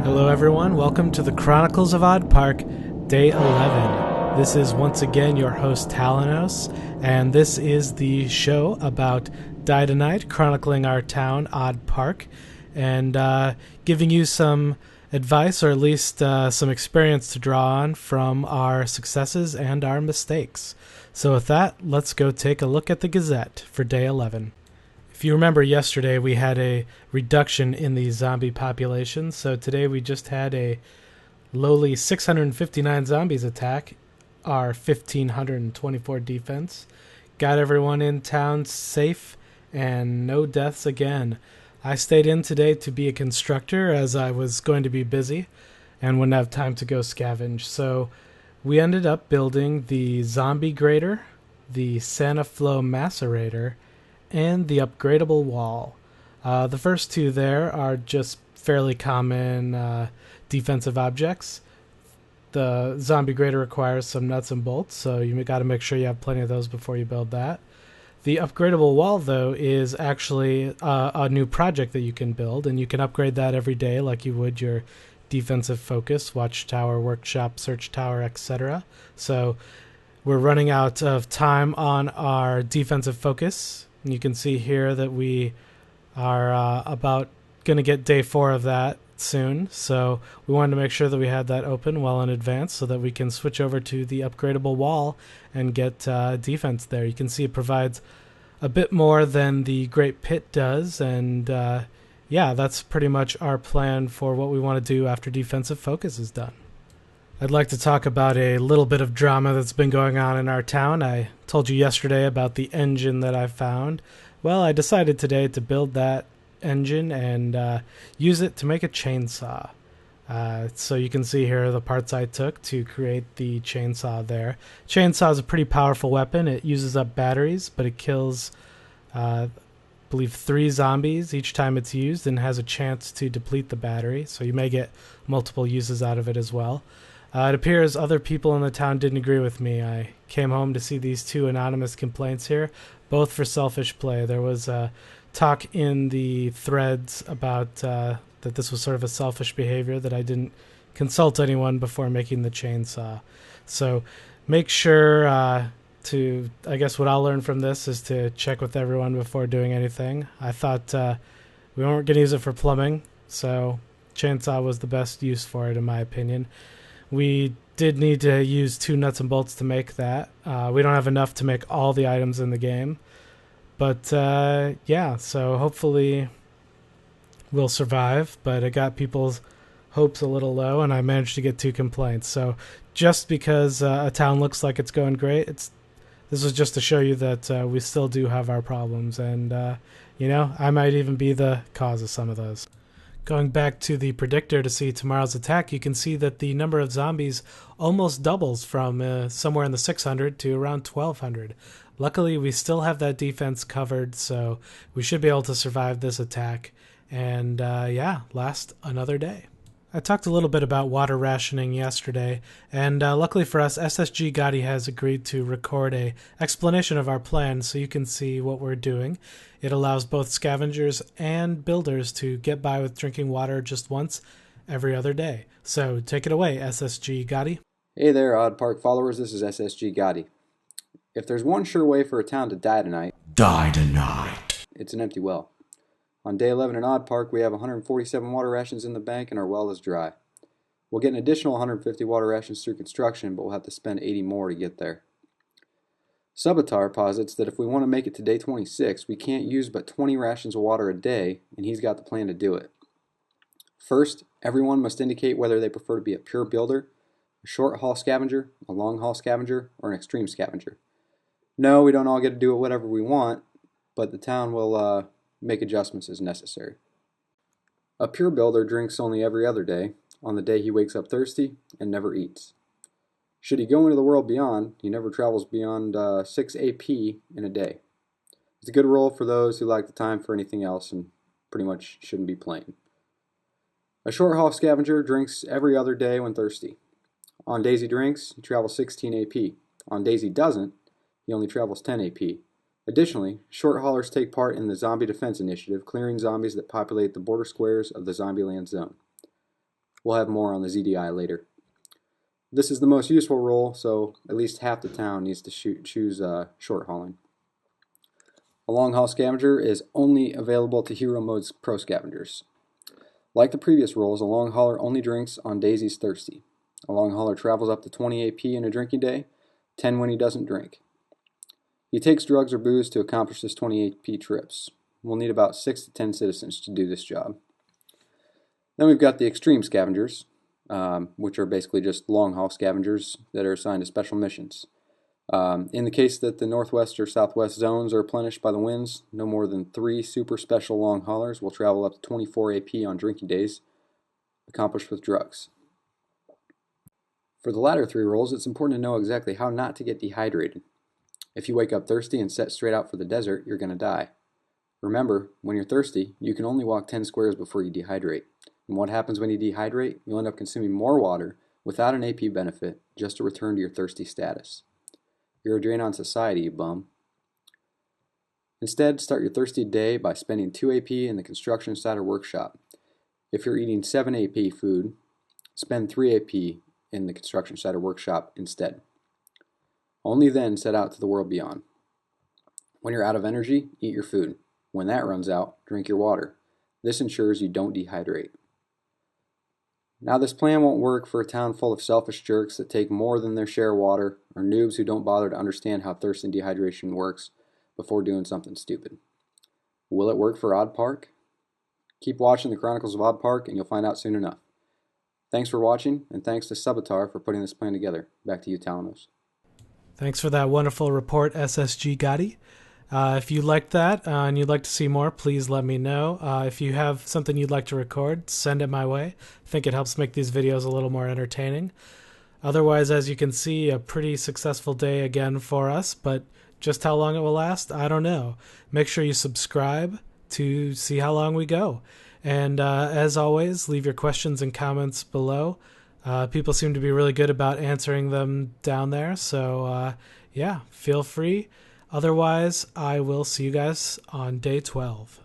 Hello everyone, welcome to the Chronicles of Odd Park, Day 11. This is once again your host Talanos, and this is the show about Die2Nite, chronicling our town, Odd Park, and giving you some advice, or at least some experience to draw on from our successes and our mistakes. So with that, let's go take a look at the Gazette for Day 11. If you remember yesterday, we had a reduction in the zombie population, so today we just had a lowly 659 zombies attack our 1,524 defense. Got everyone in town safe, and no deaths again. I stayed in today to be a constructor, as I was going to be busy and wouldn't have time to go scavenge, so we ended up building the zombie grater, the Santa Flow macerator, and the upgradable wall. The first two there are just fairly common defensive objects. The zombie grater requires some nuts and bolts, so you got to make sure you have plenty of those before you build that. The upgradable wall, though, is actually a new project that you can build, and you can upgrade that every day like you would your defensive focus, watchtower, workshop, search tower, etc. So we're running out of time on our defensive focus. You can see here that we are about going to get day 4 of that soon, so we wanted to make sure that we had that open well in advance so that we can switch over to the upgradable wall and get defense there. You can see it provides a bit more than the Great Pit does, and yeah, that's pretty much our plan for what we want to do after defensive focus is done. I'd like to talk about a little bit of drama that's been going on in our town. I told you yesterday about the engine that I found. Well, I decided today to build that engine and use it to make a chainsaw. So you can see here the parts I took to create the chainsaw there. Chainsaw is a pretty powerful weapon. It uses up batteries, but it kills, I believe, 3 zombies each time it's used and has a chance to deplete the battery. So you may get multiple uses out of it as well. It appears other people in the town didn't agree with me. I came home to see these 2 anonymous complaints here, both for selfish play. There was talk in the threads about that this was sort of a selfish behavior, that I didn't consult anyone before making the chainsaw. So make sure I guess what I'll learn from this is to check with everyone before doing anything. I thought we weren't going to use it for plumbing, so chainsaw was the best use for it in my opinion. We did need to use 2 nuts and bolts to make that. We don't have enough to make all the items in the game. But yeah, so hopefully we'll survive. But it got people's hopes a little low, and I managed to get 2 complaints. So just because a town looks like it's going great, this was just to show you that we still do have our problems. And, I might even be the cause of some of those. Going back to the predictor to see tomorrow's attack, you can see that the number of zombies almost doubles from somewhere in the 600 to around 1,200. Luckily, we still have that defense covered, so we should be able to survive this attack and, last another day. I talked a little bit about water rationing yesterday, and luckily for us, SSGgotti has agreed to record a explanation of our plan so you can see what we're doing. It allows both scavengers and builders to get by with drinking water just once every other day. So take it away, SSGgotti. Hey there, Odd Park followers, this is SSGgotti. If there's one sure way for a town to die tonight, it's an empty well. On day 11 in Odd Park, we have 147 water rations in the bank and our well is dry. We'll get an additional 150 water rations through construction, but we'll have to spend 80 more to get there. Subatar posits that if we want to make it to day 26, we can't use but 20 rations of water a day, and he's got the plan to do it. First, everyone must indicate whether they prefer to be a pure builder, a short haul scavenger, a long haul scavenger, or an extreme scavenger. No, we don't all get to do it whatever we want, but the town will make adjustments as necessary. A pure builder drinks only every other day, on the day he wakes up thirsty and never eats. Should he go into the world beyond, he never travels beyond 6 AP in a day. It's a good rule for those who lack the time for anything else and pretty much shouldn't be playing. A short haul scavenger drinks every other day when thirsty. On days he drinks, he travels 16 AP. On days he doesn't, he only travels 10 AP. Additionally, short haulers take part in the Zombie Defense Initiative, clearing zombies that populate the border squares of the Zombieland zone. We'll have more on the ZDI later. This is the most useful role, so at least half the town needs to choose short hauling. A long haul scavenger is only available to Hero Mode's pro scavengers. Like the previous roles, a long hauler only drinks on days he's thirsty. A long hauler travels up to 20 AP in a drinking day, 10 when he doesn't drink. He takes drugs or booze to accomplish his 20 AP trips. We'll need about 6 to 10 citizens to do this job. Then we've got the extreme scavengers, which are basically just long haul scavengers that are assigned to special missions. In the case that the northwest or southwest zones are replenished by the winds, no more than 3 super special long haulers will travel up to 24 AP on drinking days, accomplished with drugs. For the latter 3 roles, it's important to know exactly how not to get dehydrated. If you wake up thirsty and set straight out for the desert, you're going to die. Remember, when you're thirsty, you can only walk 10 squares before you dehydrate. And what happens when you dehydrate? You'll end up consuming more water without an AP benefit just to return to your thirsty status. You're a drain on society, you bum. Instead, start your thirsty day by spending 2 AP in the construction site or workshop. If you're eating 7 AP food, spend 3 AP in the construction site or workshop instead. Only then set out to the world beyond. When you're out of energy, eat your food. When that runs out, drink your water. This ensures you don't dehydrate. Now, this plan won't work for a town full of selfish jerks that take more than their share of water, or noobs who don't bother to understand how thirst and dehydration works before doing something stupid. Will it work for Odd Park? Keep watching the Chronicles of Odd Park and you'll find out soon enough. Thanks for watching, and thanks to Subatar for putting this plan together. Back to you, Talanos. Thanks for that wonderful report, SSGgotti. If you liked that and you'd like to see more, please let me know. If you have something you'd like to record, send it my way. I think it helps make these videos a little more entertaining. Otherwise, as you can see, a pretty successful day again for us, but just how long it will last, I don't know. Make sure you subscribe to see how long we go. And as always, leave your questions and comments below. People seem to be really good about answering them down there, so yeah, feel free. Otherwise, I will see you guys on day 12.